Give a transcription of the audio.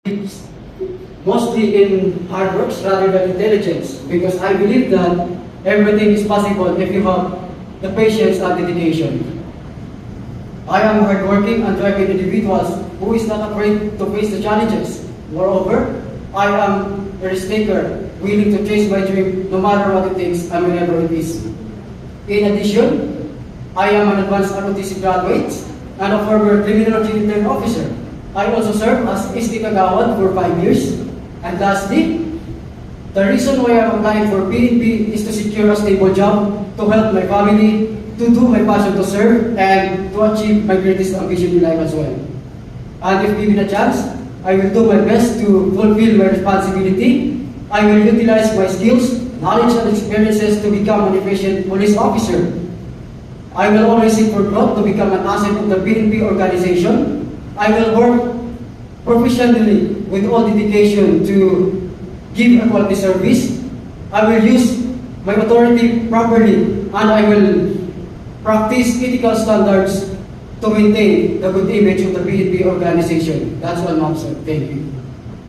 It's mostly in hard works rather than intelligence, because I believe that everything is possible if you have the patience and dedication. I am hardworking and driving individuals who is not afraid to face the challenges. Moreover, I am a risk taker, willing to chase my dream no matter what it takes and whenever it is. In addition, I am an advanced ROTC graduate and a former criminal registered officer. I also served as SD Kagawad for 5 years. And lastly, the reason why I'm applying for PNP is to secure a stable job, to help my family, to do my passion to serve, and to achieve my greatest ambition in life as well. And if given a chance, I will do my best to fulfill my responsibility. I will utilize my skills, knowledge, and experiences to become an efficient police officer. I will always seek for growth to become an asset of the PNP organization. I will work professionally with all dedication to give a quality service. I will use my authority properly, and I will practice ethical standards to maintain the good image of the PNP organization. That's all, ma'am, sir. Thank you.